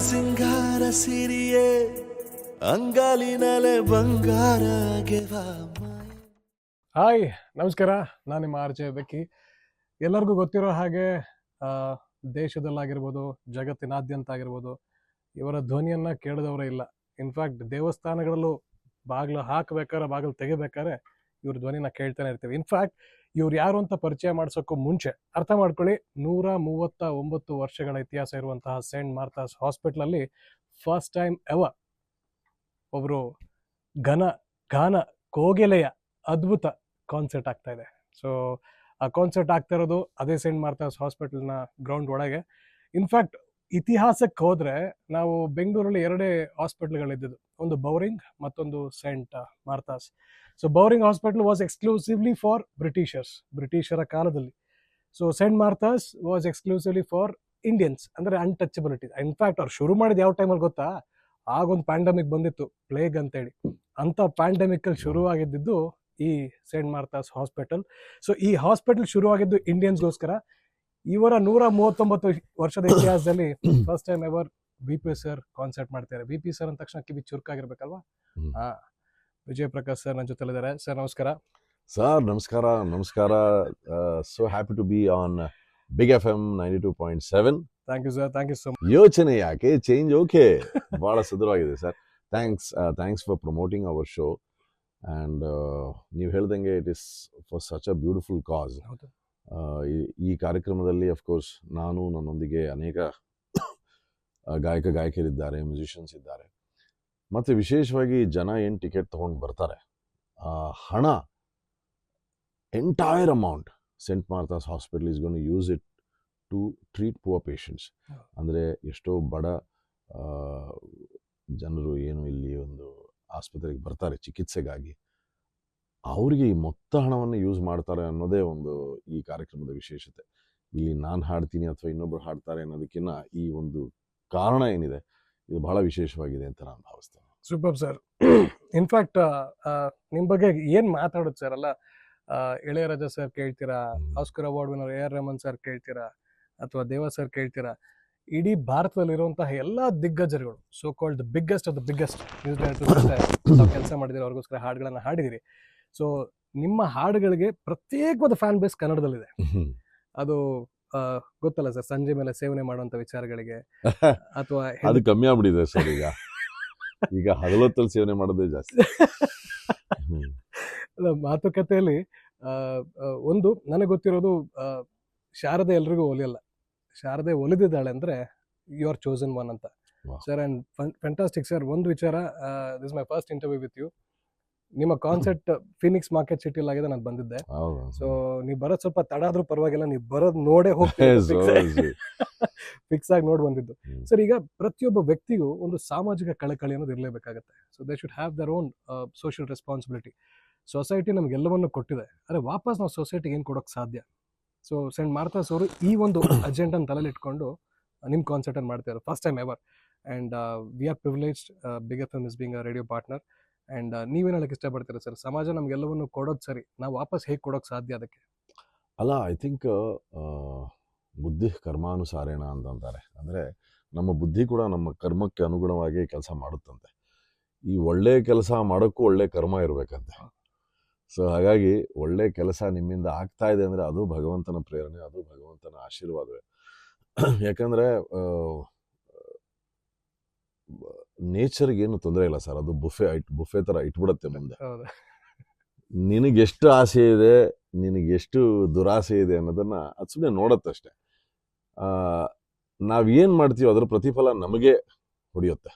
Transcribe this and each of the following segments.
ಸಿಂಗಾರ ಸಿರಿಯೇ ಅಂಗಾಲಿನಲೆ ಬಂಗಾರ ಗೆವಾ. ಹಾಯ್, ನಮಸ್ಕಾರ. ನಾನು ನಿಮ್ಮ ಆರ್ಜೆ ಬೆಕ್ಕಿ. ಎಲ್ಲರಿಗೂ ಗೊತ್ತಿರೋ ಹಾಗೆ ದೇಶದಲ್ಲಾಗಿರ್ಬೋದು, ಜಗತ್ತಿನಾದ್ಯಂತ ಆಗಿರ್ಬೋದು, ಇವರ ಧ್ವನಿಯನ್ನು ಕೇಳಿದವರೇ ಇಲ್ಲ. ಇನ್ಫ್ಯಾಕ್ಟ್ ದೇವಸ್ಥಾನಗಳಲ್ಲೂ ಬಾಗಿಲು ಹಾಕಬೇಕಾದ್ರೆ, ಬಾಗಿಲು ತೆಗಿಬೇಕಾದ್ರೆ ಇವ್ರ ಧ್ವನಿನ ಕೇಳ್ತಾನೆ ಇರ್ತೀವಿ. ಇನ್ಫ್ಯಾಕ್ಟ್ ಇವ್ರು ಯಾರು ಅಂತ ಪರಿಚಯ ಮಾಡಿಸೋಕ್ಕೂ ಮುಂಚೆ ಅರ್ಥ ಮಾಡ್ಕೊಳ್ಳಿ, 139 ವರ್ಷಗಳ ಇತಿಹಾಸ ಇರುವಂತಹ ಸೇಂಟ್ ಮಾರ್ಥಾಸ್ ಹಾಸ್ಪಿಟ್ಲಲ್ಲಿ ಫಸ್ಟ್ ಟೈಮ್ ಎವರ್ ಒಬ್ಬರು ಗಾನ ಕೋಗಿಲೆಯ ಅದ್ಭುತ ಕಾನ್ಸರ್ಟ್ ಆಗ್ತಾ ಇದೆ. ಸೊ ಆ ಕಾನ್ಸರ್ಟ್ ಆಗ್ತಾ ಇರೋದು ಅದೇ ಸೇಂಟ್ ಮಾರ್ಥಾಸ್ ಹಾಸ್ಪಿಟಲ್ನ ಗ್ರೌಂಡ್ ಒಳಗೆ. ಇನ್ಫ್ಯಾಕ್ಟ್ ಇತಿಹಾಸಕ್ಕೆ ಹೋದ್ರೆ ನಾವು ಬೆಂಗಳೂರಲ್ಲಿ 2 ಹಾಸ್ಪಿಟ್ಲ್ಗಳಿದ್ದು, ಒಂದು ಬೌರಿಂಗ್, ಮತ್ತೊಂದು Saint Martha's. So Bowring hospital was exclusively for ಬ್ರಿಟಿಷರ ಕಾಲದಲ್ಲಿ. So Saint Martha's was exclusively for Indians, ಅಂದ್ರೆ ಅನ್ಟಚಬಿಲಿಟಿ. ಇನ್ಫ್ಯಾಕ್ಟ್ ಅವ್ರು ಶುರು ಮಾಡಿದ ಯಾವ ಟೈಮಲ್ಲಿ ಗೊತ್ತಾ? ಆಗೊಂದು ಪ್ಯಾಂಡಮಿಕ್ ಬಂದಿತ್ತು, ಪ್ಲೇಗ್ ಅಂತೇಳಿ. ಅಂತ ಪ್ಯಾಂಡಮಿಕ್ ಅಲ್ಲಿ ಶುರುವಾಗಿದ್ದು ಈ ಸೇಂಟ್ ಮಾರ್ಥಾಸ್ ಹಾಸ್ಪಿಟಲ್. ಸೊ ಈ ಹಾಸ್ಪಿಟಲ್ ಶುರುವಾಗಿದ್ದು ಇಂಡಿಯನ್ಸ್ಗೋಸ್ಕರ. ಇವರ 139 ವರ್ಷದ ಇತಿಹಾಸದಲ್ಲಿ first time ever BP sir concert ಮಾಡ್ತಾರೆ. BP ಸರ್ ಅಂದ ತಕ್ಷಣ ಕಿವಿ ಚುರುಕಾಗಿರ್ಬೇಕಲ್ವಾ? ವಿಜಯ್ ಪ್ರಕಾಶ್ ಸರ್ ನನ್ನ ಜೊತೆಲಿದ್ದಾರೆ. ಸರ್ ನಮಸ್ಕಾರ. ಸರ್ ನಮಸ್ಕಾರ. So happy to be on Big FM 92.7. Thank you sir, thank you so much. ಯೋಚನೆ ಯಾಕೆ, ಚೇಂಜ್ ಓಕೆ, ಬಹಳ ಸುಂದರವಾಗಿದೆ sir. Thanks for promoting our show. And ನೀವು ಹೇಳ್ದಂಗೆ it is for such a beautiful ಕಾಸ್. ಈ ಕಾರ್ಯಕ್ರಮದಲ್ಲಿ ಅಫ್ಕೋರ್ಸ್ ನನ್ನೊಂದಿಗೆ ಅನೇಕ ಗಾಯಕರಿದ್ದಾರೆ, ಮ್ಯೂಸಿಷಿಯನ್ಸ್ ಇದ್ದಾರೆ. ಮತ್ತು ವಿಶೇಷವಾಗಿ ಜನ ಏನು ಟಿಕೆಟ್ ತೊಗೊಂಡು ಬರ್ತಾರೆ, ಹಣ entire amount Saint Martha's hospital is gonna use it to treat poor patients. ಅಂದರೆ ಎಷ್ಟೋ ಬಡ ಜನರು ಏನು ಇಲ್ಲಿ ಒಂದು ಆಸ್ಪತ್ರೆಗೆ ಬರ್ತಾರೆ ಚಿಕಿತ್ಸೆಗಾಗಿ, ಅವರಿಗೆ ಈ ಮೊತ್ತ ಹಣವನ್ನು ಯೂಸ್ ಮಾಡ್ತಾರೆ ಅನ್ನೋದೇ ಒಂದು ಈ ಕಾರ್ಯಕ್ರಮದ ವಿಶೇಷತೆ. ಇಲ್ಲಿ ನಾನು ಹಾಡ್ತೀನಿ ಅಥವಾ ಇನ್ನೊಬ್ಬರು ಹಾಡ್ತಾರೆ ಅನ್ನೋದಕ್ಕಿಂತ ಈ ಒಂದು ಕಾರಣ ಏನಿದೆ, ಇದು ಬಹಳ ವಿಶೇಷವಾಗಿದೆ ಅಂತ ನಾನು ಭಾವಿಸ್ತೇನೆ. Super sir. ಇನ್ಫ್ಯಾಕ್ಟ್ ನಿಮ್ಮ ಬಗ್ಗೆ ಏನು ಮಾತಾಡೋದು ಸರ್ ಅಲ್ಲ, ಇಳೆಯರಾಜ ಸರ್ ಕೇಳ್ತೀರಾ, Oscar award winner AR Rahman sir ಕೇಳ್ತೀರಾ, ಅಥವಾ ದೇವ ಸರ್ ಕೇಳ್ತೀರಾ, ಇಡೀ ಭಾರತದಲ್ಲಿರುವಂತಹ ಎಲ್ಲಾ ದಿಗ್ಗಜರುಗಳು, so called biggest of the biggest news director ಕೆಲಸ ಮಾಡಿದಿರಿ, ಅವ್ರಿಗೋಸ್ಕರ ಹಾಡುಗಳನ್ನ ಹಾಡಿದಿರಿ. ಸೊ ನಿಮ್ಮ ಹಾಡುಗಳಿಗೆ ಪ್ರತ್ಯೇಕವಾದ ಫ್ಯಾನ್ ಬೇಸ್ ಕನ್ನಡದಲ್ಲಿದೆ. ಅದು ಗೊತ್ತಲ್ಲ ಸರ್, ಸಂಜೆ ಮೇಲೆ ಸೇವನೆ ಮಾಡುವಂತ ವಿಚಾರಗಳಿಗೆ ಅಥವಾ ಅದು ಕಮ್ಮಿ ಆಗ್ಬಿಟ್ಟಿದೆ ಸರ್. ಈಗ ಹಗಲೊತ್ತಲ್ಲಿ ಸೇವನೆ ಮಾಡೋದೇ ಜಾಸ್ತಿ. ಮಾತುಕತೆಯಲ್ಲಿ ಒಂದು ನನಗೆ ಗೊತ್ತಿರೋದು, ಶಾರದೆ ಎಲ್ರಿಗೂ ಒಲಿಯಲ್ಲ. ಶಾರದೆ ಒಲಿದಿದ್ದಾಳೆ ಅಂದ್ರೆ ಯು ಆರ್ ಚೋಸನ್ ಒನ್ ಅಂತ ಸರ್. And fantastic sir. ಒಂದು ವಿಚಾರ, this my first interview with you. ನಿಮ್ಮ ಕಾನ್ಸರ್ಟ್ ಫಿನಿಕ್ಸ್ ಮಾರ್ಕೆಟ್ ಸಿಟಿಲ್ ಆಗಿದೆ, ನಾನು ಬಂದಿದ್ದೆ. ಸೊ ನೀವು ಬರೋದು ಸ್ವಲ್ಪ ತಡ ಆದ್ರೂ ಪರವಾಗಿಲ್ಲ, ನೀವು ಬರೋದು ನೋಡೇ ಹೋಗ್ತೀವಿ, ಫಿಕ್ಸ್ ಆಗಿ ನೋಡಿ ಬಂದಿದ್ದು ಸರ್. ಈಗ ಪ್ರತಿಯೊಬ್ಬ ವ್ಯಕ್ತಿಗೂ ಒಂದು ಸಾಮಾಜಿಕ ಕಳಕಳಿ ಅನ್ನೋದು ಇರಲೇಬೇಕಾಗತ್ತೆ. So they should have their own social responsibility. Society ನಮ್ಗೆಲ್ಲವನ್ನು ಕೊಟ್ಟಿದೆ, ಆದರೆ ವಾಪಸ್ ನಾವು ಸೊಸೈಟಿಗೆ ಏನು ಕೊಡೋಕೆ ಸಾಧ್ಯ? ಸೊ ಸೇಂಟ್ ಮಾರ್ಥಾಸ್ ಅವರು ಈ ಒಂದು ಅಜೆಂಡನ್ ತಲೆಯಲ್ಲಿ ಇಟ್ಕೊಂಡು ನಿಮ್ಮ ಕಾನ್ಸರ್ಟ್ ಅನ್ನು ಮಾಡ್ತಾರೆ, first time ever. And we are privileged, Big FM is being a radio partner. And ನೀವೇನು ಹೇಳಕ್ಕೆ ಇಷ್ಟಪಡ್ತೀರಾ ಸರ್? ಸಮಾಜ ನಮ್ಗೆಲ್ಲವನ್ನು ಕೊಡೋದು ಸರಿ, ನಾವು ವಾಪಸ್ ಹೇಗೆ ಕೊಡೋಕೆ ಸಾಧ್ಯ ಅದಕ್ಕೆ? ಅಲ್ಲ, ಐ ಥಿಂಕ್ ಬುದ್ಧಿ ಕರ್ಮಾನುಸಾರೇಣ ಅಂತಂತಾರೆ. ಅಂದರೆ ನಮ್ಮ ಬುದ್ಧಿ ಕೂಡ ನಮ್ಮ ಕರ್ಮಕ್ಕೆ ಅನುಗುಣವಾಗಿ ಕೆಲಸ ಮಾಡುತ್ತಂತೆ. ಈ ಒಳ್ಳೆಯ ಕೆಲಸ ಮಾಡೋಕ್ಕೂ ಒಳ್ಳೆ ಕರ್ಮ ಇರಬೇಕಂತೆ. ಸೊ ಹಾಗಾಗಿ ಒಳ್ಳೆ ಕೆಲಸ ನಿಮ್ಮಿಂದ ಆಗ್ತಾ ಇದೆ ಅಂದರೆ ಅದು ಭಗವಂತನ ಪ್ರೇರಣೆ, ಅದು ಭಗವಂತನ ಆಶೀರ್ವಾದವೇ. ಯಾಕಂದರೆ ನೇಚರ್ಗೆ ಏನು ತೊಂದರೆ ಇಲ್ಲ ಸರ್, ಅದು ಬುಫೆ ಥರ ಇಟ್ಬಿಡುತ್ತೆ ಮುಂದೆ. ನಿನಗೆಷ್ಟು ಆಸೆ ಇದೆ, ನಿನಗೆಷ್ಟು ದುರಾಸೆ ಇದೆ ಅನ್ನೋದನ್ನು ಅದು ಸುಮ್ಮನೆ ನೋಡುತ್ತಷ್ಟೆ. ನಾವೇನು ಮಾಡ್ತೀವೋ ಅದರ ಪ್ರತಿಫಲ ನಮಗೆ ಹೊಡೆಯುತ್ತೆ.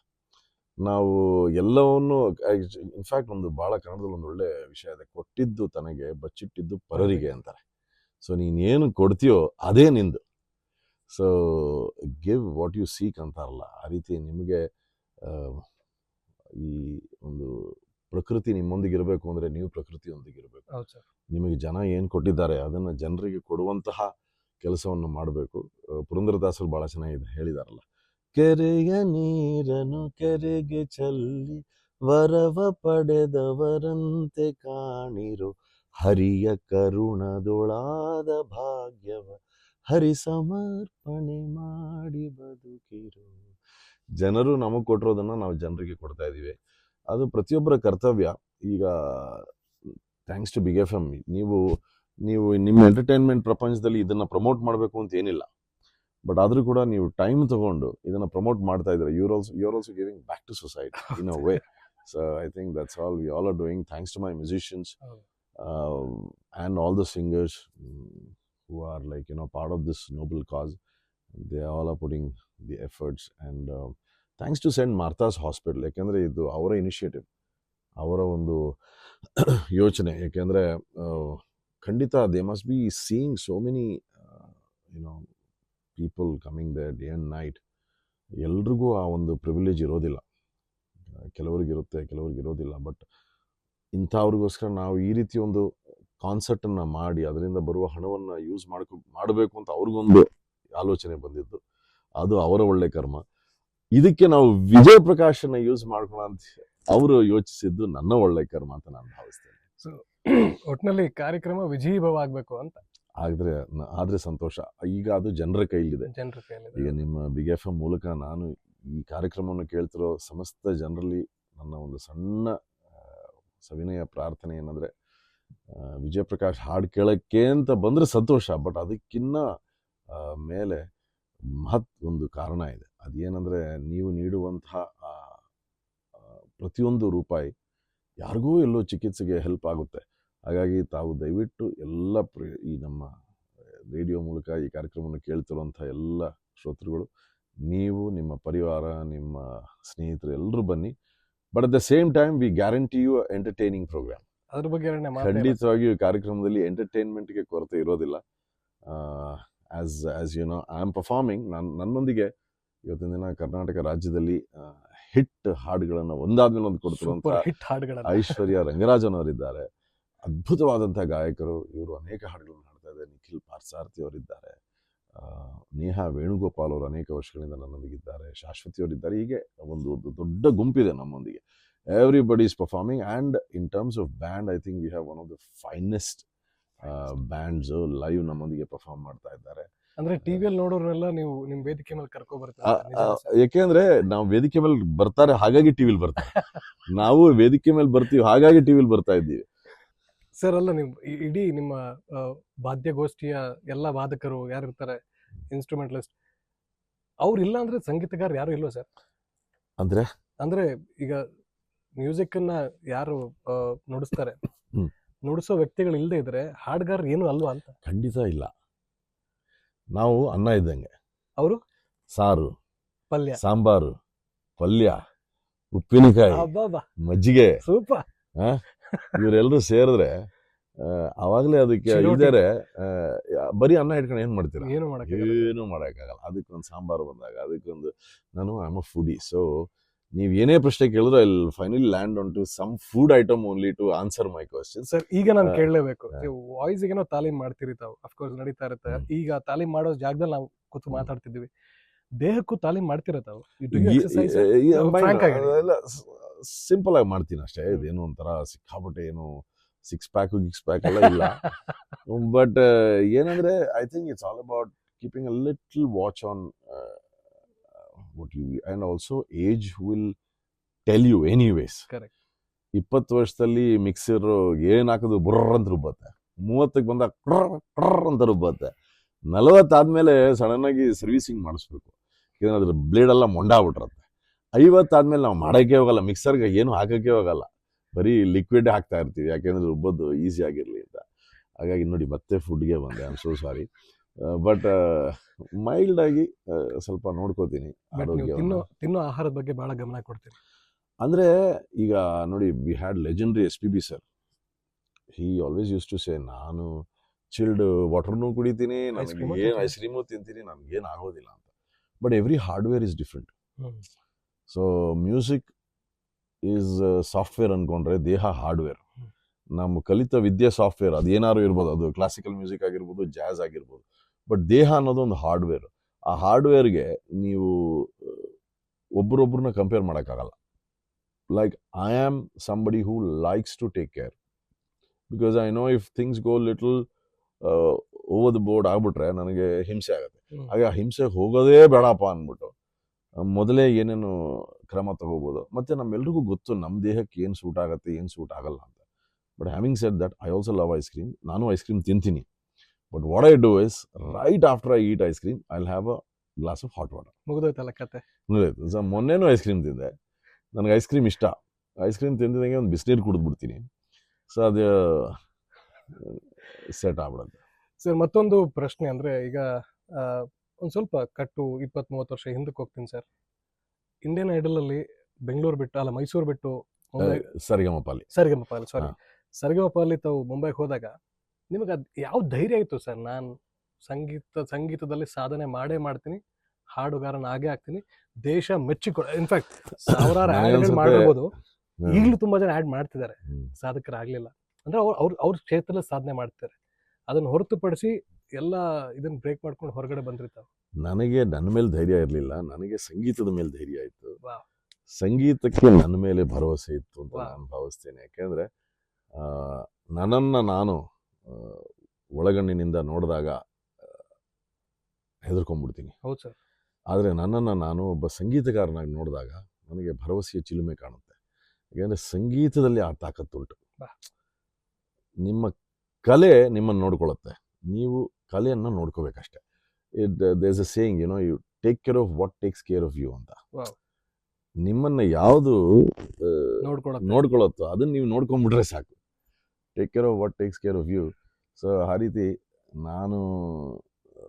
ನಾವು ಎಲ್ಲವನ್ನು ಇನ್ಫ್ಯಾಕ್ಟ್ ಒಂದು ಭಾಳ ಕನ್ನಡದಲ್ಲಿ ಒಂದು ಒಳ್ಳೆ ವಿಷಯ ಇದೆ, ಕೊಟ್ಟಿದ್ದು ತನಗೆ ಬಚ್ಚಿಟ್ಟಿದ್ದು ಪರರಿಗೆ ಅಂತಾರೆ. ಸೊ ನೀನೇನು ಕೊಡ್ತೀಯೋ ಅದೇ ನಿಂದು. So give what you seek ಅಂತಾರಲ್ಲ, ಆ ರೀತಿ ನಿಮಗೆ ಈ ಒಂದು ಪ್ರಕೃತಿ ನಿಮ್ಮೊಂದಿಗೆ ಇರಬೇಕು ಅಂದರೆ ನೀವು ಪ್ರಕೃತಿಯೊಂದಿಗಿರಬೇಕು. ನಿಮಗೆ ಜನ ಏನು ಕೊಟ್ಟಿದ್ದಾರೆ ಅದನ್ನು ಜನರಿಗೆ ಕೊಡುವಂತಹ ಕೆಲಸವನ್ನು ಮಾಡಬೇಕು. ಪುರಂದರದಾಸರು ಭಾಳ ಚೆನ್ನಾಗಿದೆ ಹೇಳಿದಾರಲ್ಲ, ಕೆರೆಯ ನೀರನ್ನು ಕೆರೆಗೆ ಚಲ್ಲಿ ವರವ ಪಡೆದವರಂತೆ ಕಾಣಿರು, ಹರಿಯ ಕರುಣದೊಳಾದ ಭಾಗ್ಯವ ಹರಿ ಸಮರ್ಪಣೆ ಮಾಡಿ ಬದುಕಿರು. ಜನರು ನಮಗೆ ಕೊಟ್ಟಿರೋದನ್ನ ನಾವು ಜನರಿಗೆ ಕೊಡ್ತಾ ಇದ್ದೀವಿ. ಅದು ಪ್ರತಿಯೊಬ್ಬರ ಕರ್ತವ್ಯ. ಈಗ thanks to Big F M ನೀವು ನಿಮ್ಮ ಎಂಟರ್ಟೈನ್ಮೆಂಟ್ ಪ್ರಪಂಚದಲ್ಲಿ ಇದನ್ನ ಪ್ರಮೋಟ್ ಮಾಡಬೇಕು ಅಂತ ಏನಿಲ್ಲ, ಬಟ್ ಆದ್ರೂ ಕೂಡ ನೀವು ಟೈಮ್ ತಗೊಂಡು ಇದನ್ನ ಪ್ರಮೋಟ್ ಮಾಡ್ತಾ ಇದ್ರೆ you're also giving back to society in a way. So I think that's all we all are doing. Thanks to my musicians and all the singers who are like part of this noble cause. They all are putting the efforts, and thanks to St. Martha's Hospital. ಯಾಕೆಂದ್ರೆ ಇದು ಅವರ initiative, ಅವರ ಒಂದು ಯೋಚನೆ. ಯಾಕೆಂದ್ರೆ ಖಂಡಿತ they must be seeing so many people coming there day and night. ಎಲ್ರಿಗೂ ಆ ಒಂದು ಪ್ರಿವಿಲೇಜ್ ಇರೋದಿಲ್ಲ, ಕೆಲವರಿಗಿರುತ್ತೆ, ಕೆಲವರಿಗೆ ಇರೋದಿಲ್ಲ. ಬಟ್ ಇಂಥವ್ರಿಗೋಸ್ಕರ ನಾವು ಈ ರೀತಿ ಒಂದು ಕಾನ್ಸರ್ಟನ್ನು ಮಾಡಿ ಅದರಿಂದ ಬರುವ ಹಣವನ್ನು ಯೂಸ್ ಮಾಡಬೇಕು ಅಂತ ಅವ್ರಿಗೊಂದು ಆಲೋಚನೆ ಬಂದಿದ್ದು, ಅದು ಅವರ ಒಳ್ಳೆ ಕರ್ಮ. ಇದಕ್ಕೆ ನಾವು ವಿಜಯ್ ಪ್ರಕಾಶನ್ನ ಯೂಸ್ ಮಾಡ್ಕೊಳ್ಳೋ ಅಂತ ಅವರು ಯೋಚಿಸಿದ್ದು ನನ್ನ ಒಳ್ಳೆ ಕರ್ಮ ಅಂತ ನಾನು ಭಾವಿಸ್ತೇನೆ. ಸೊ ಒಟ್ಟಿನಲ್ಲಿ ಕಾರ್ಯಕ್ರಮ ವಿಜಯೀಭವ ಆಗ್ಬೇಕು ಅಂತ ಆದ್ರೆ ಸಂತೋಷ. ಈಗ ಅದು ಜನರ ಕೈಲಿದೆ. ಈಗ ನಿಮ್ಮ ಬಿಗ್ ಎಫ್ ಎಂ ಮೂಲಕ ನಾನು ಈ ಕಾರ್ಯಕ್ರಮವನ್ನು ಕೇಳ್ತಿರೋ ಸಮಸ್ತ ಜನರಲ್ಲಿ ನನ್ನ ಒಂದು ಸಣ್ಣ ಸವಿನಯ ಪ್ರಾರ್ಥನೆ ಏನಂದ್ರೆ, ವಿಜಯ್ ಪ್ರಕಾಶ್ ಹಾಡು ಕೇಳಕ್ಕೆ ಅಂತ ಬಂದ್ರೆ ಸಂತೋಷ, ಬಟ್ ಅದಕ್ಕಿನ್ನ ಮೇಲೆ ಒಂದು ಕಾರಣ ಇದೆ. ಅದೇನಂದ್ರೆ, ನೀವು ನೀಡುವಂತಹ ಪ್ರತಿಯೊಂದು ರೂಪಾಯಿ ಯಾರಿಗೂ ಎಲ್ಲೋ ಚಿಕಿತ್ಸೆಗೆ ಹೆಲ್ಪ್ ಆಗುತ್ತೆ. ಹಾಗಾಗಿ ತಾವು ದಯವಿಟ್ಟು ಎಲ್ಲ ಈ ನಮ್ಮ ರೇಡಿಯೋ ಮೂಲಕ ಈ ಕಾರ್ಯಕ್ರಮವನ್ನು ಕೇಳ್ತಿರುವಂಥ ಎಲ್ಲ ಶ್ರೋತೃಗಳು, ನೀವು, ನಿಮ್ಮ ಪರಿವಾರ, ನಿಮ್ಮ ಸ್ನೇಹಿತರು ಎಲ್ಲರೂ ಬನ್ನಿ. But at the same time we guarantee you entertaining program. ಅದ್ರ ಬಗ್ಗೆ ಖಂಡಿತವಾಗಿಯೂ ಈ ಕಾರ್ಯಕ್ರಮದಲ್ಲಿ ಎಂಟರ್ಟೈನ್ಮೆಂಟ್ಗೆ ಕೊರತೆ ಇರೋದಿಲ್ಲ. As you know, I am performing. ನನ್ನೊಂದಿಗೆ ಇವತ್ತಿನ ದಿನ ಕರ್ನಾಟಕ ರಾಜ್ಯದಲ್ಲಿ ಹಿಟ್ ಹಾಡುಗಳನ್ನು ಒಂದಾದ್ಮೇಲೆ ಒಂದು ಕೊಡ್ತಿರುವಂಥ ಐಶ್ವರ್ಯ ರಂಗರಾಜನ್ ಅವರಿದ್ದಾರೆ. ಅದ್ಭುತವಾದಂಥ ಗಾಯಕರು ಇವರು. ಅನೇಕ ಹಾಡುಗಳನ್ನು ಹಾಡ್ತಾ ಇದ್ದಾರೆ. ನಿಖಿಲ್ ಪಾರ್ಸಾರ್ಥಿ ಅವರಿದ್ದಾರೆ, ನೇಹಾ ವೇಣುಗೋಪಾಲ್ ಅವರು ಅನೇಕ ವರ್ಷಗಳಿಂದ ನನ್ನೊಂದಿಗಿದ್ದಾರೆ, ಶಾಶ್ವತಿ ಅವರಿದ್ದಾರೆ. ಹೀಗೆ ಒಂದು ದೊಡ್ಡ ಗುಂಪಿದೆ ನಮ್ಮೊಂದಿಗೆ. Everybody is performing. And in terms of band, I think we have one of the finest bands live ನಮ್ಮೊಂದಿಗೆ ಪರ್ಫಾರ್ಮ್ ಮಾಡ್ತಾ ಇದ್ದಾರೆ. ಅಂದ್ರೆ ಟಿವಿಯಲ್ಲಿ ನೋಡೋರೆಲ್ಲ ನೀವು ನಿಮ್ ವೇದಿಕೆ ಮೇಲೆ ಕರ್ಕೊ ಬರ್ತಾರೆ. ಯಾಕೆಂದ್ರೆ ನಾವು ವೇದಿಕೆ ಮೇಲೆ ಬರ್ತಾರೆ, ಹಾಗಾಗಿ ಟಿವಿಲಿ ಬರ್ತಾರೆ. ನಾವು ವೇದಿಕೆ ಮೇಲೆ ಬರ್ತೀವಿ, ಹಾಗಾಗಿ ಟಿವಿಲಿ ಬರ್ತಾ ಇದ್ದೀವಿ. ಸರ್, ಅಲ್ಲ, ನೀವು ಇಡೀ ನಿಮ್ಮ ವಾದ್ಯಗೋಷ್ಠಿಯ ಎಲ್ಲ ವಾದಕರು ಯಾರಿರ್ತಾರೆ, ಇನ್ಸ್ಟ್ರೂಮೆಂಟಲಿಸ್ಟ್, ಅವ್ರು ಇಲ್ಲ ಅಂದ್ರೆ ಸಂಗೀತಗಾರ ಯಾರು ಇಲ್ವಾ ಸರ್? ಅಂದ್ರೆ ಈಗ ಮ್ಯೂಸಿಕ್ ಅನ್ನ ಯಾರು ನುಡಿಸ್ತಾರೆ, ನುಡಿಸೋ ವ್ಯಕ್ತಿಗಳು ಇಲ್ಲದೆ ಇದ್ರೆ ಹಾಡುಗಾರ ಏನು ಅಲ್ವಾ ಅಂತ? ಖಂಡಿತ ಇಲ್ಲ. ನಾವು ಅನ್ನ ಇದ್ದಂಗೆ, ಅವರು ಸಾರು, ಪಲ್ಯ, ಸಾಂಬಾರು, ಪಲ್ಯ, ಉಪ್ಪಿನಕಾಯಿ, ಮಜ್ಜಿಗೆ, ಸೂಪರ್. ಇವರೆಲ್ಲರೂ ಸೇರಿದ್ರೆ ಅವಾಗಲೇ ಅದಕ್ಕೆ ಇದ್ದಾರೆ. ಬರೀ ಅನ್ನ ಇಟ್ಕೊಂಡು ಏನ್ ಮಾಡ್ತೀರಾ? ಏನು ಮಾಡೋಕ್ಕಾಗಲ್ಲ. ಅದಕ್ಕೊಂದು ಸಾಂಬಾರು ಬಂದಾಗ ಅದಕ್ಕೊಂದು, ನಾನು I am a foodie. So ನೀವು ಏನೇ ಪ್ರಶ್ನೆ ಕೇಳಿದ್ರು I will finally land on to some food item only to answer my question. Sir, ಈಗ ನಾನು ಕೇಳಲೇಬೇಕು, ವಾಯ್ಸ್ಗೇನೋ ತಾಲೀಮ್ ಮಾಡ್ತೀರಿ ತಾವು, ಅಫ್ಕೋರ್ಸ್ ನಡೀತಾ ಇರುತ್ತೆ. ಈಗ ತಾಲೀಮ್ ಮಾಡೋ ಜಾಗದಲ್ಲಿ ನಾವು ಕೂತು ಮಾತಾಡ್ತಿದ್ವಿ, ದೇಹಕ್ಕೂ ತಾಲೀಮ್ ಮಾಡ್ತೀರ ತಾವು? ಸಿಂಪಲ್ ಆಗಿ ಮಾಡ್ತೀನಿ ಅಷ್ಟೇ. ಇದೇನು ಒಂಥರ ಸಿಕ್ಕಾಪಟ್ಟೆ ಏನು ಸಿಕ್ಸ್ ಪ್ಯಾಕ್ ಎಲ್ಲ ಇಲ್ಲ. ಬಟ್ ಏನಂದ್ರೆ, I think it's all about keeping a little watch on what you, and also age will tell you anyways. Correct. 20 ವರ್ಷದಲ್ಲಿ ಮಿಕ್ಸರ್ ಏನ್ ಹಾಕೋದು ಬುರ್ರ ಅಂತ ರುಬ್ಬತ್ತೆ, 30ಕ್ಕೆ ಬಂದಾಗ ಕ್ರರ್ ಅಂತ ರುಬ್ಬತ್ತೆ, 40 ಆದ್ಮೇಲೆ ಸಡನ್ ಆಗಿ ಸರ್ವಿಸಿಂಗ್ ಮಾಡಿಸ್ಬೇಕು, ಏನಾದ್ರೂ ಬ್ಲೇಡ್ ಎಲ್ಲ ಮೊಂಡಾಗ್ಬಿಟ್ರತ್ತೆ. 50 ಆದ್ಮೇಲೆ ನಾವು ಮಾಡೋಕ್ಕೆ ಹೋಗಲ್ಲ, ಮಿಕ್ಸರ್ಗೆ ಏನು ಹಾಕೋಕ್ಕೆ ಹೋಗಲ್ಲ, ಬರೀ ಲಿಕ್ವಿಡ್ ಹಾಕ್ತಾ ಇರ್ತೀವಿ, ಯಾಕೆಂದ್ರೆ ರುಬ್ಬೋದು ಈಸಿ ಆಗಿರ್ಲಿ ಅಂತ. ಹಾಗಾಗಿ ನೋಡಿ, ಮತ್ತೆ ಫುಡ್ಗೆ ಬಂದೆ. I am so sorry. But mild ಆಗಿ ಸ್ವಲ್ಪ ನೋಡ್ಕೋತೀನಿ. ತಿನ್ನೋ ಆಹಾರದ ಬಗ್ಗೆ ಬಹಳ ಗಮನ ಕೊಡ್ತೀನಿ. ಅಂದ್ರೆ ಈಗ ನೋಡಿ, we had legendary SPB sir. He always use to say, ನಾನು ಚಿಲ್ಡ್ ವಾಟರ್ನೂ ಕುಡಿತೀನಿ, ನನಗೆ ಏನು ಐಸ್ ಕ್ರೀಮು ತಿಂತೀನಿ, ನನಗೇನು ಆಗೋದಿಲ್ಲ ಅಂತ. But every hardware is different. So music is software ಅನ್ಕೊಂಡ್ರೆ, ದೇಹ ಹಾರ್ಡ್ವೇರ್. ನಮ್ಮ ಕಲಿತ ವಿದ್ಯೆ ಸಾಫ್ಟ್ವೇರ್, ಅದೇನಾದ್ರು ಇರ್ಬೋದು, ಅದು ಕ್ಲಾಸಿಕಲ್ ಮ್ಯೂಸಿಕ್ ಆಗಿರ್ಬೋದು, ಜಾಝ್ ಆಗಿರ್ಬೋದು. ಬಟ್ ದೇಹ ಅನ್ನೋದು ಒಂದು ಹಾರ್ಡ್ವೇರ್. ಆ ಹಾರ್ಡ್ವೇರ್ಗೆ ನೀವು ಒಬ್ಬರೊಬ್ಬರನ್ನ ಕಂಪೇರ್ ಮಾಡೋಕ್ಕಾಗಲ್ಲ. Like I am somebody who likes to take care, because I know if things go little over the board ಆಗ್ಬಿಟ್ರೆ ನನಗೆ ಹಿಂಸೆ ಆಗುತ್ತೆ. ಹಾಗೆ ಆ ಹಿಂಸೆಗೆ ಹೋಗೋದೇ ಬೇಡಪ್ಪ ಅಂದ್ಬಿಟ್ಟು ಮೊದಲೇ ಏನೇನು ಕ್ರಮ ತಗೋಬೋದು. ಮತ್ತು ನಮ್ಮೆಲ್ರಿಗೂ ಗೊತ್ತು ನಮ್ಮ ದೇಹಕ್ಕೆ ಏನು ಸೂಟ್ ಆಗುತ್ತೆ, ಏನು ಸೂಟ್ ಆಗಲ್ಲ ಅಂತ. But having said that, I also love ice cream. ನಾನು ಐಸ್ ಕ್ರೀಮ್ ತಿಂತೀನಿ. But what I do is, right after I eat ice cream, I will have a glass of hot water. ಮುಗಿದೋಯ್ತಲ್ಲ ಕತೆ. So ಮೊನ್ನೆನೂ ice cream ತಿಂದೆ. ನನಗೆ ice cream ಇಷ್ಟ. Ice cream ತಿಂದಿದಂಗೆ ಒಂದು ಬಿಸಿನೀರು ಕುಡಿದ್ಬಿಡ್ತೀನಿ. ಸೊ ಅದು ಸೆಟ್ ಆಗ್ಬಿಡುತ್ತೆ. ಸರ್ ಮತ್ತೊಂದು ಪ್ರಶ್ನೆ ಅಂದರೆ, ಈಗ ಒಂದು ಸ್ವಲ್ಪ ಕಟ್ಟು 20-30 ವರ್ಷ ಹಿಂದಕ್ಕೆ ಹೋಗ್ತೀನಿ ಸರ್. ಇಂಡಿಯನ್ ಐಡಲಲ್ಲಿ ಬೆಂಗಳೂರು ಬಿಟ್ಟು, ಅಲ್ಲ ಮೈಸೂರು ಬಿಟ್ಟು ಮುಂಬೈ, ಸರಿಗಮಪಾಲಿ ಸಾರಿ ಸರಿಗಮಪಾಲಿ ತಾವು ಮುಂಬೈಗೆ ಹೋದಾಗ ನಿಮಗೆ ಅದು ಯಾವ ಧೈರ್ಯ ಇತ್ತು ಸರ್? ನಾನು ಸಂಗೀತದಲ್ಲಿ ಸಾಧನೆ ಮಾಡ್ತೀನಿ, ಹಾಡುಗಾರನ ಆಗೇ ಆಗ್ತೀನಿ, ದೇಶ ಮೆಚ್ಚಿಕೊಳ್ಳ. ಇನ್ಫ್ಯಾಕ್ಟ್ ಸಾವಿರಾರು ಆ್ಯಡ್ಗಳು ಮಾಡಿರ್ಬೋದು, ಈಗಲೂ ತುಂಬಾ ಜನ ಆ್ಯಡ್ ಮಾಡ್ತಿದ್ದಾರೆ, ಸಾಧಕರಾಗಲಿಲ್ಲ ಅಂದ್ರೆ ಅವ್ರ ಕ್ಷೇತ್ರದಲ್ಲಿ ಸಾಧನೆ ಮಾಡ್ತಾರೆ. ಅದನ್ನು ಹೊರತುಪಡಿಸಿ ಎಲ್ಲ ಇದನ್ನ ಬ್ರೇಕ್ ಮಾಡ್ಕೊಂಡು ಹೊರಗಡೆ ಬಂದಿರ್ತಾವೆ. ನನಗೆ ನನ್ನ ಮೇಲೆ ಧೈರ್ಯ ಇರಲಿಲ್ಲ, ನನಗೆ ಸಂಗೀತದ ಮೇಲೆ ಧೈರ್ಯ ಇತ್ತು. ವಾಹ್. ಸಂಗೀತಕ್ಕೆ ನನ್ನ ಮೇಲೆ ಭರವಸೆ ಇತ್ತು ಅಂತ ನಾನು ಭಾವಿಸ್ತೇನೆ. ಯಾಕೆಂದರೆ ನನ್ನನ್ನು ನಾನು ಒಳಗಣ್ಣಿನಿಂದ ನೋಡಿದಾಗ ಹೆದರ್ಕೊಂಡ್ಬಿಡ್ತೀನಿ. ಹೌದು ಸರ್. ಆದರೆ ನನ್ನನ್ನು ನಾನು ಒಬ್ಬ ಸಂಗೀತಗಾರನಾಗಿ ನೋಡಿದಾಗ ನನಗೆ ಭರವಸೆಯ ಚಿಲುಮೆ ಕಾಣುತ್ತೆ. ಯಾಕೆಂದರೆ ಸಂಗೀತದಲ್ಲಿ ಆ ತಾಕತ್ತುಂಟು. ನಿಮ್ಮ ಕಲೆ ನಿಮ್ಮನ್ನು ನೋಡ್ಕೊಳ್ಳುತ್ತೆ, ನೀವು ಕಲೆಯನ್ನು ನೋಡ್ಕೋಬೇಕಷ್ಟೆ. There is a saying, you take care of what takes care of you ಅಂತ. ನಿಮ್ಮನ್ನು ಯಾವುದು ನೋಡ್ಕೊಳ್ಳುತ್ತೋ ಅದನ್ನು ನೀವು ನೋಡ್ಕೊಂಡ್ಬಿಟ್ರೆ ಸಾಕು. Take care of what takes care of you. So ಆ ರೀತಿ ನಾನು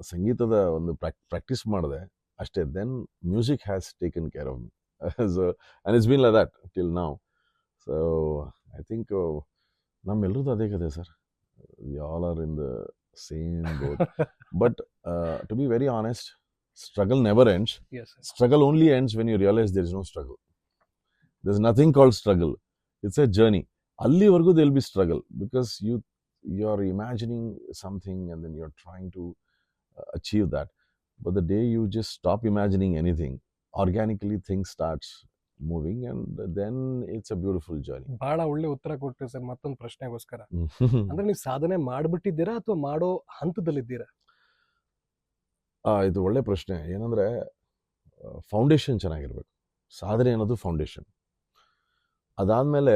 ಸಂಗೀತದ ಒಂದು ಪ್ರಾಕ್ಟೀಸ್ ಮಾಡಿದೆ ಅಷ್ಟೇ. Then music has taken care of me. So and it's been like that till now. So I think ನಮ್ಮೆಲ್ಲರದ್ದು ಅದೇ ಕತೆ sir. We all are in the same boat. But to be very honest, struggle never ends. Yes, sir. Struggle only ends when you realize there is no struggle. There's nothing called struggle. It's a journey. Allivargu there will be struggle because you're imagining something and then you're trying to achieve that. But the day you just stop imagining anything, organically things starts moving and then it's a beautiful journey. ಬಹಳ ಒಳ್ಳೆ ಉತ್ತರ ಕೊಟ್ರಿ sir. ಮತ್ತೊಂದು ಪ್ರಶ್ನೆಗೋಸ್ಕರ, ಅಂದ್ರೆ ನೀವು ಸಾಧನೆ ಮಾಡ್ಬಿಟ್ಟಿದ್ದೀರಾ ಅಥವಾ ಮಾಡೋ ಹಂತದಲ್ಲಿದ್ದೀರಾ? ಇದು ಒಳ್ಳೆ ಪ್ರಶ್ನೆ. ಏನಂದರೆ ಫೌಂಡೇಶನ್ ಚೆನ್ನಾಗಿರ್ಬೇಕು. ಸಾಧನೆ ಅನ್ನೋದು ಫೌಂಡೇಶನ್. ಅದಾದಮೇಲೆ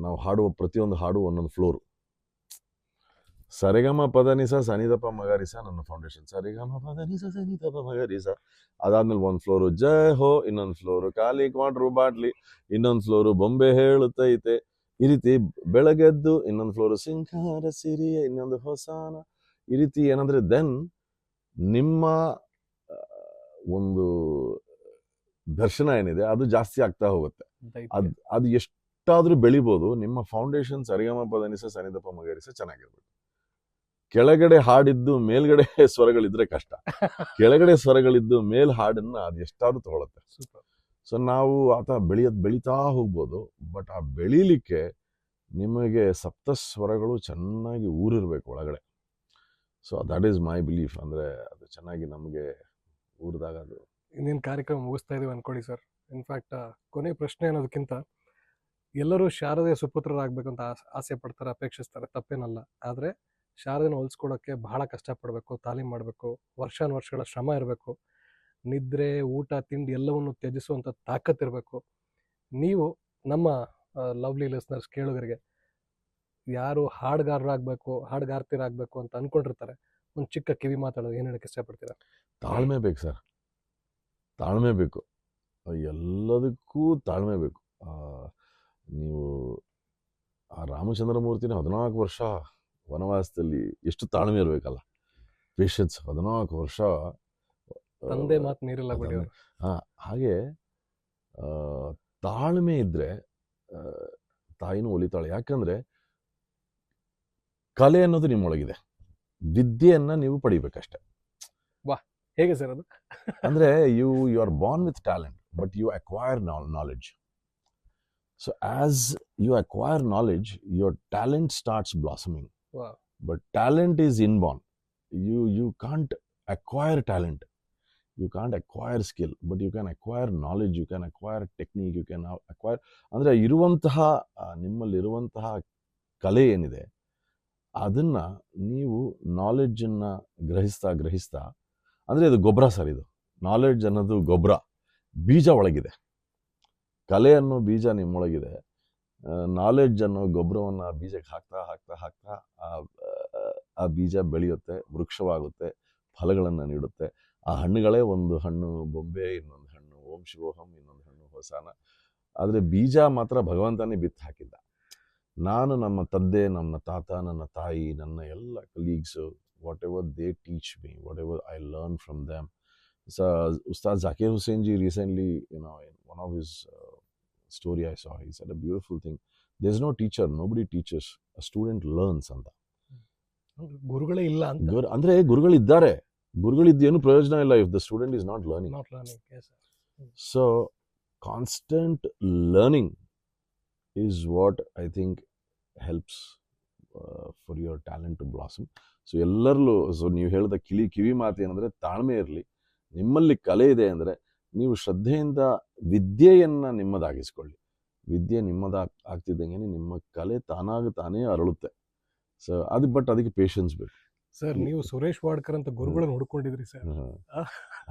ನಾವು ಹಾಡುವ ಪ್ರತಿಯೊಂದು ಹಾಡು ಒಂದೊಂದು ಫ್ಲೋರು. ಸರಿಗಮ ಪದನಿಸ ಸನಿದಪ ಮಗರಿಸ ನನ್ನ ಫೌಂಡೇಶನ್. ಸರಿಗಮ ಪದನಿಸ ಸನಿದಪ ಮಗರಿಸ. ಅದಾದ್ಮೇಲೆ ಒಂದು ಫ್ಲೋರು ಜಯ ಹೋ, ಇನ್ನೊಂದು ಫ್ಲೋರು ಖಾಲಿ ಕ್ವಾಟ್ರು ಬಾಟ್ಲಿ, ಇನ್ನೊಂದು ಫ್ಲೋರು ಬೊಂಬೆ ಹೇಳುತ್ತೈತೆ. ಈ ರೀತಿ ಬೆಳಗೆದ್ದು ಇನ್ನೊಂದು ಫ್ಲೋರು ಸಿಂಗಾರ ಸಿರಿಯ, ಇನ್ನೊಂದು ಹೊಸಾನ. ಈ ರೀತಿ ಏನಂದರೆ ದೆನ್ ನಿಮ್ಮ ಒಂದು ದರ್ಶನ ಏನಿದೆ ಅದು ಜಾಸ್ತಿ ಆಗ್ತಾ ಹೋಗುತ್ತೆ. ಅದು ಎಷ್ಟಾದ್ರೂ ಬೆಳಿಬೋದು. ನಿಮ್ಮ ಫೌಂಡೇಶನ್ ಸರಿಗಮ ಪದನಿಸ ಸನಿದಪ ಮಗರಿಸ ಚೆನ್ನಾಗಿರ್ಬೇಕು. ಕೆಳಗಡೆ ಹಾಡಿದ್ದು ಮೇಲ್ಗಡೆ ಸ್ವರಗಳಿದ್ರೆ ಕಷ್ಟ. ಕೆಳಗಡೆ ಸ್ವರಗಳಿದ್ದು ಮೇಲ್ ಹಾಡನ್ನ ಅದು ಎಷ್ಟಾದ್ರೂ ತಗೊಳುತ್ತೆ. ಸೊ ನಾವು ಆತ ಬೆಳೀತಾ ಹೋಗ್ಬೋದು. ಬಟ್ ಆ ಬೆಳೀಲಿಕ್ಕೆ ನಿಮಗೆ ಸಪ್ತ ಸ್ವರಗಳು ಚೆನ್ನಾಗಿ ಊರಿರ್ಬೇಕು ಒಳಗಡೆ. So that is my belief. ಅಂದರೆ ಅದು ಚೆನ್ನಾಗಿ ನಮಗೆ ಊರಿದಾಗ ಅದು. ಇನ್ನೇನು ಕಾರ್ಯಕ್ರಮ ಮುಗಿಸ್ತಾ ಇದೀವಿ ಅನ್ಕೊಳ್ಳಿ ಸರ್. ಇನ್ಫ್ಯಾಕ್ಟ್ ಕೊನೆ ಪ್ರಶ್ನೆ ಅನ್ನೋದಕ್ಕಿಂತ, ಎಲ್ಲರೂ ಶಾರದೆಯ ಸುಪುತ್ರರಾಗಬೇಕಂತ ಆಸೆ ಪಡ್ತಾರೆ, ಅಪೇಕ್ಷಿಸ್ತಾರೆ, ತಪ್ಪೇನಲ್ಲ. ಆದರೆ ಶಾರದೆನ ಹೋಲಿಸ್ಕೊಳಕ್ಕೆ ಬಹಳ ಕಷ್ಟಪಡಬೇಕು, ತಾಲೀಮ್ ಮಾಡಬೇಕು, ವರ್ಷಗಳ ಶ್ರಮ ಇರಬೇಕು, ನಿದ್ರೆ, ಊಟ, ತಿಂಡಿ ಎಲ್ಲವನ್ನು ತ್ಯಜಿಸುವಂಥ ತಾಕತ್ತಿರಬೇಕು. ನೀವು ನಮ್ಮ ಲವ್ಲಿ ಲಿಸ್ನರ್ಸ್ ಕೇಳುಗರಿಗೆ, ಯಾರು ಹಾಡುಗಾರ್ತಿರಾಗಬೇಕು ಅಂತ ಅನ್ಕೊಂಡಿರ್ತಾರೆ, ಒಂದು ಚಿಕ್ಕ ಕಿವಿ ಮಾತಾಡೋದು ಏನು ಹೇಳಕ್ಕೆ ಇಷ್ಟಪಡ್ತೀರಾ? ತಾಳ್ಮೆ ಬೇಕು ಸರ್, ತಾಳ್ಮೆ ಬೇಕು. ಎಲ್ಲದಕ್ಕೂ ತಾಳ್ಮೆ ಬೇಕು. ನೀವು ಆ ರಾಮಚಂದ್ರ ಮೂರ್ತಿನ 14 ವರ್ಷ ವನವಾಸದಲ್ಲಿ ಎಷ್ಟು ತಾಳ್ಮೆ ಇರಬೇಕಲ್ಲ, ಪೇಷನ್ಸ್. 14 ವರ್ಷ ತಂದೆ ಮಾತು ಮೀರಿಲ್ಲ ಬಿಡಿ. ಹಾಗೆ ತಾಳ್ಮೆ ಇದ್ರೆ ತಾಯಿನೂ ಒಲಿತಾಳೆ. ಯಾಕಂದ್ರೆ ಕಲೆ ಅನ್ನೋದು ನಿಮ್ಮೊಳಗಿದೆ, ವಿದ್ಯೆಯನ್ನ ನೀವು ಪಡಿಬೇಕಷ್ಟೆ. ವಾ, ಹೇಗೆ ಸರ್ ಅದು? ಅಂದ್ರೆ you are born with talent, but you acquire knowledge. So as you acquire knowledge, your talent starts blossoming. But talent is inborn. You can't acquire talent. You can't acquire skill, but you can acquire knowledge, you can acquire technique, you can acquire. ಅಂದರೆ ನಿಮ್ಮಲ್ಲಿರುವಂತಹ ಕಲೆ ಏನಿದೆ ಅದನ್ನ ನೀವು ನಾಲೆಡ್ಜನ್ನು ಗ್ರಹಿಸ್ತಾ ಅಂದರೆ ಇದು ಗೊಬ್ಬರ sir. ಇದು knowledge ಅನ್ನೋದು ಗೊಬ್ಬರ, ಬೀಜ ಒಳಗಿದೆ. ಕಲೆ ಅನ್ನೋ ಬೀಜ ನಿಮ್ಮೊಳಗಿದೆ. ನಾಲೆಡ್ಜ್ ಅನ್ನೋ ಗೊಬ್ಬರವನ್ನು ಬೀಜಕ್ಕೆ ಹಾಕ್ತಾ ಹಾಕ್ತಾ ಹಾಕ್ತಾ ಆ ಬೀಜ ಬೆಳೆಯುತ್ತೆ, ವೃಕ್ಷವಾಗುತ್ತೆ, ಫಲಗಳನ್ನು ನೀಡುತ್ತೆ. ಆ ಹಣ್ಣುಗಳೇ ಒಂದು ಹಣ್ಣು ಬೊಂಬೆ, ಇನ್ನೊಂದು ಹಣ್ಣು ಓಂ ಶಿವೋಹಂ, ಇನ್ನೊಂದು ಹಣ್ಣು ಹೊಸಾನ. ಆದರೆ ಬೀಜ ಮಾತ್ರ ಭಗವಂತನೇ ಬಿತ್ತು ಹಾಕಿದ್ದ. ನಾನು, ನಮ್ಮ ತಂದೆ, ನನ್ನ ತಾತ, ನನ್ನ ತಾಯಿ, ನನ್ನ ಎಲ್ಲ colleagues, what ever they teach me, what ever I learn from them. Ustad Zakir Hussain ji recently, in one of his story I saw, he said a beautiful thing. There's no teacher, nobody teaches, a student learns ಅಂತ. ಗುರುಗಳೇ ಇಲ್ಲ ಅಂತ. ಅಂದ್ರೆ ಗುರುಗಳಿದ್ದಾರೆ, ಗುರುಗಳಿದ್ದೇನು ಪ್ರಯೋಜನ ಇಲ್ಲ if the student is not learning. Yes, sir. So constant learning is what I think helps for your talent to blossom. So ಎಲ್ಲರಲ್ಲೂ, so ನೀವು ಹೇಳಿದ ಕಿವಿ ಮಾತು ಏನಂದರೆ ತಾಳ್ಮೆ ಇರಲಿ. ನಿಮ್ಮಲ್ಲಿ ಕಲೆ ಇದೆ ಅಂದರೆ ನೀವು ಶ್ರದ್ಧೆಯಿಂದ ವಿದ್ಯೆಯನ್ನು ನಿಮ್ಮದಾಗಿಸ್ಕೊಳ್ಳಿ. ವಿದ್ಯೆ ಆಗ್ತಿದ್ದಂಗೆ ನಿಮ್ಮ ಕಲೆ ತಾನೇ ಅರಳುತ್ತೆ. ಸೊ ಅದಕ್ಕೆ ಪೇಷನ್ಸ್ ಬೇಕು ಸರ್. ನೀವು ಸುರೇಶ್ ವಾಡ್ಕರ್ ಅಂತ ಗುರುಗಳನ್ನು ಹುಡ್ಕೊಂಡಿದ್ರಿ ಸರ್.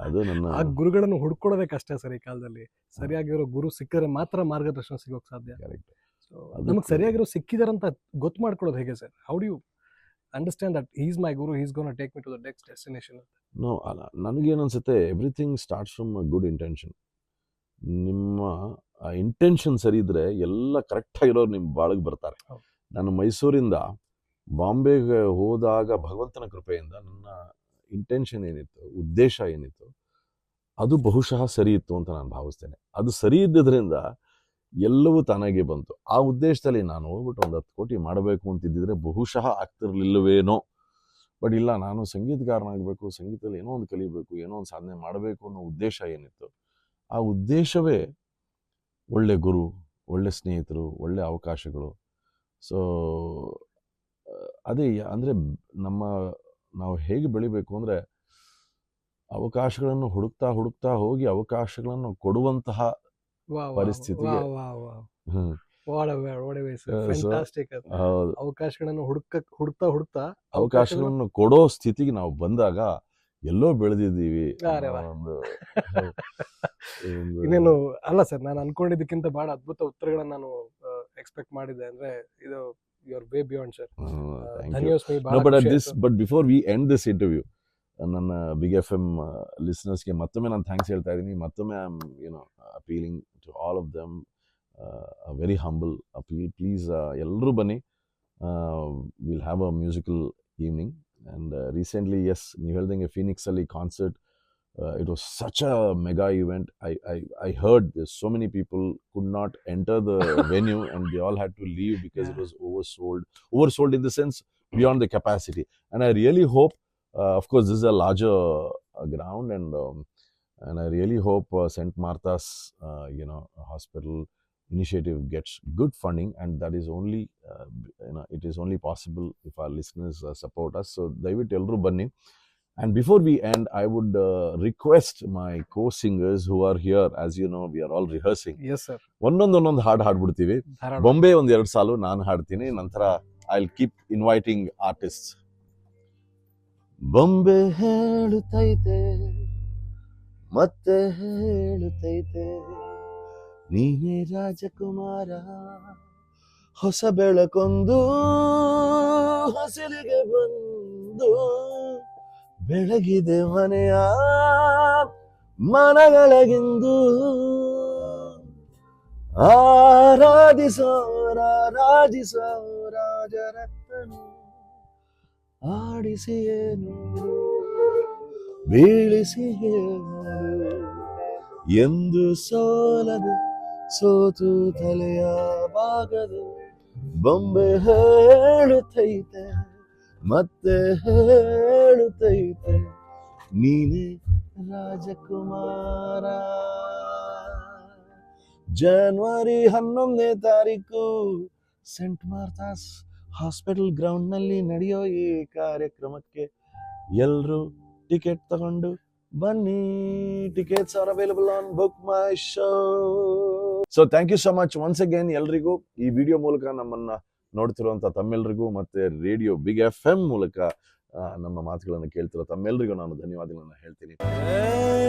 ಅದು ನನ್ನ ಆ ಗುರುಗಳನ್ನು ಹುಡ್ಕೊಳ್ಳೋದೇ ಕಷ್ಟ ಸರ್ ಈ ಕಾಲದಲ್ಲಿ. ಸರಿಯಾಗಿರೋ ಗುರು ಸಿಕ್ಕಿದ್ರೆ ಮಾತ್ರ ಮಾರ್ಗದರ್ಶನ ಸಿಗೋಕ್ ಸಾಧ್ಯ. ಕರೆಕ್ಟ್. ನಮಗೆ ಸರಿಯಾಗಿರೋ ಸಿಕ್ಕಿದಾರಂತ ಗೊತ್ತು ಮಾಡ್ಕೊಳ್ಳೋದು ಹೇಗೆ sir? How do you understand that he is my guru, he is gonna take me to the next destination? No, ನನಗೇನನ್ಸುತ್ತೆ, everything starts from a good intention. ನಿಮ್ಮ ಆ ಇಂಟೆನ್ಷನ್ ಸರಿ ಇದ್ರೆ ಎಲ್ಲ ಕರೆಕ್ಟಾಗಿರೋರು ನಿಮ್ಮ ಬಾಳಿಗೆ ಬರ್ತಾರೆ. ನಾನು ಮೈಸೂರಿಂದ ಬಾಂಬೆಗೆ ಹೋದಾಗ ಭಗವಂತನ ಕೃಪೆಯಿಂದ ನನ್ನ ಇಂಟೆನ್ಷನ್ ಏನಿತ್ತು, ಉದ್ದೇಶ ಏನಿತ್ತು, ಅದು ಬಹುಶಃ ಸರಿ ಇತ್ತು ಅಂತ ನಾನು ಭಾವಿಸ್ತೇನೆ. ಅದು ಸರಿ ಇದ್ದಿದ್ದರಿಂದ ಎಲ್ಲವೂ ತಾನಾಗೆ ಬಂತು. ಆ ಉದ್ದೇಶದಲ್ಲಿ ನಾನು ಹೋಗ್ಬಿಟ್ಟು ಒಂದು 10 ಕೋಟಿ ಮಾಡಬೇಕು ಅಂತಿದ್ದಿದ್ರೆ ಬಹುಶಃ ಆಗ್ತಿರ್ಲಿಲ್ಲವೇನೋ. ಬಟ್ ಇಲ್ಲ, ನಾನು ಸಂಗೀತಗಾರನಾಗಬೇಕು, ಸಂಗೀತದಲ್ಲಿ ಏನೋ ಒಂದು ಕಲಿಬೇಕು, ಏನೋ ಒಂದು ಸಾಧನೆ ಮಾಡಬೇಕು ಅನ್ನೋ ಉದ್ದೇಶ ಏನಿತ್ತು, ಆ ಉದ್ದೇಶವೇ ಒಳ್ಳೆ ಗುರು, ಒಳ್ಳೆ ಸ್ನೇಹಿತರು, ಒಳ್ಳೆ ಅವಕಾಶಗಳು. ಸೊ ಅದೇ ಅಂದರೆ ನಾವು ಹೇಗೆ ಬೆಳಿಬೇಕು ಅಂದರೆ ಅವಕಾಶಗಳನ್ನು ಹುಡುಕ್ತಾ ಹೋಗಿ ಅವಕಾಶಗಳನ್ನು ಕೊಡುವಂತಹ ಪರಿಸ್ಥಿತಿಗೆ. ಅವಕಾಶಗಳನ್ನು ಹುಡುಕ್ತಾ ಅವಕಾಶಗಳನ್ನು ಕೊಡೋ ಸ್ಥಿತಿಗೆ ನಾವು ಬಂದಾಗ ಎಲ್ಲೋ ಬೆಳೆದಿದ್ದೀವಿ. ಇನ್ನೇನು ಅಲ್ಲ ಸರ್, ನಾನು ಅನ್ಕೊಂಡಿದ್ದಕ್ಕಿಂತ ಬಹಳ ಅದ್ಭುತ ಉತ್ತರಗಳನ್ನ ನಾನು ಎಕ್ಸ್ಪೆಕ್ಟ್ ಮಾಡಿದ್ದೆ. ಅಂದ್ರೆ ಇದು your way beyond sir. But before we end this interview, ನನ್ನ ಬಿಗ್ FM ಲಿಸನರ್ಸ್ಗೆ ಮತ್ತೊಮ್ಮೆ ನಾನು ಥ್ಯಾಂಕ್ಸ್ ಹೇಳ್ತಾ ಇದ್ದೀನಿ. ಮತ್ತೊಮ್ಮೆ I am appealing to all of them, very humble appeal. Please ಎಲ್ಲರೂ ಬನ್ನಿ, will have a musical evening. And recently ನೀವು ಹೇಳ್ದಂಗೆ ಫೀನಿಕ್ಸಲ್ಲಿ concert, it was such a mega event. I heard there's so many people could not enter the venue and they all had to leave because it was oversold in the sense beyond the capacity. And I really hope, of course this is a larger ground, and I really hope St. Martha's hospital initiative gets good funding, and that is only it is only possible if our listeners support us. So dayavitte ellaru banni. And before we end, I would request my co-singers who are here. As you know, we are all rehearsing. Yes sir. ಒಂದೊಂದು ಹಾಡು ಹಾಡ್ಬಿಡ್ತೀವಿ. ಬೊಂಬೆ 1-2 ಸಾಲು ನಾನು ಹಾಡ್ತೀನಿ, ನಂತರ I'll keep inviting artists. ಬೊಂಬೆ ಹೇಳುತ್ತೈತೆ ಮತ್ತೆ ಹೇಳುತ್ತೈತೆ, ನೀನೇ ರಾಜಕುಮಾರ, ಹೊಸ ಬೆಳಕೊಂದು ಹಸಿರಿಗೆ ಬಂದು ಬೆಳಗಿದೆ ಮನೆಯ ಮನಗಳಗಿಂದು. ರಾಜಿಸೋ ರಾಜರತ್ನನು, ಆಡಿಸಿಯೇನು ಬೀಳಿಸಿಯೇನು, ಎಂದು ಸೋಲದು ಸೋತು ತಲೆಯ ಬಾಗದು. ಬೊಂಬೆ ಹೇಳುತ್ತೈತೆ ಮತ್ತೆ ಹೇಳುತ್ತೈತೆ, ನೀನೇ ರಾಜಕುಮಾರ. ಜನವರಿ 11ನೇ ತಾರೀಕು ಸೆಂಟ್ ಮಾರ್ಥಾಸ್ ಹಾಸ್ಪಿಟಲ್ ಗ್ರೌಂಡ್ ನಲ್ಲಿ ನಡೆಯೋ ಈ ಕಾರ್ಯಕ್ರಮಕ್ಕೆ ಎಲ್ಲರೂ ಟಿಕೆಟ್ ತಗೊಂಡು ಬನ್ನಿ. Tickets are available on BookMyShow. So thank you so much once again ಎಲ್ರಿಗೂ. ಈ ವಿಡಿಯೋ ಮೂಲಕ ನಮ್ಮನ್ನ ನೋಡ್ತಿರುವಂತ ತಮ್ಮೆಲ್ಲರಿಗೂ, ಮತ್ತೆ ರೇಡಿಯೋ ಬಿಗ್ FM ಮೂಲಕ ನಮ್ಮ ಮಾತುಗಳನ್ನು ಕೇಳ್ತಿರೋ ತಮ್ಮೆಲ್ಲರಿಗೂ ನಾನು ಧನ್ಯವಾದಗಳನ್ನು ಹೇಳ್ತೀನಿ.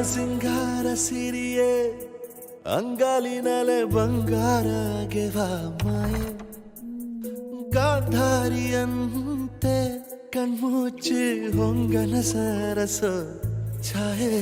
ಸಿಂಗಾರ ಸಿರಿಯೇ ಅಂಗಾಲಿನಲೆ ಬಂಗಾರ ಗೆವಾ ಮಾಯೆ ಗಾಂಧಾರಿಯಂತೆ ಕಣ್ಮುಚ್ಚಿ ಹೊಂಗನ ಸರಸ ಛಾಯೆ